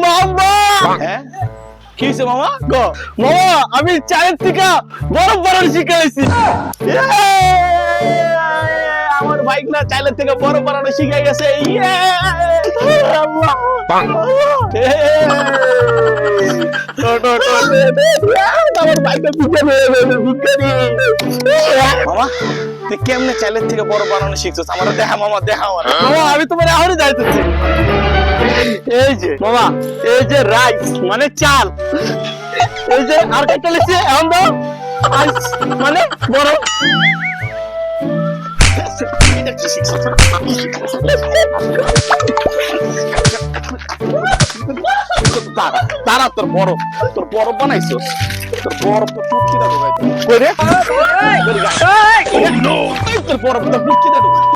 মামা হ্যাঁ কি হয়েছে মামা গো মামা আমি চায়ের থেকে বরফ বানানো শিখাইছি। আমার বাইক না চাইলে থেকে বড় বানানো শিখে গেছে আমার বাইকটা মামা তুই কেমনে চাইলের থেকে বড় বানানো শিখছিস আমার দেখা মামা দেখা আমার মামা আমি তোমার এখনই যাইতেছি। এই যে মামা এই যে রাইস মানে চাল, এই যে আর একটা লিখছে এখন দাও আইস মানে বড়। তারা তোর বড় বানাইছো তোর বরফ তো ফুটকি না ঢোকাই কই রে তোর বরফ তো ফুটকি না ঢোকাই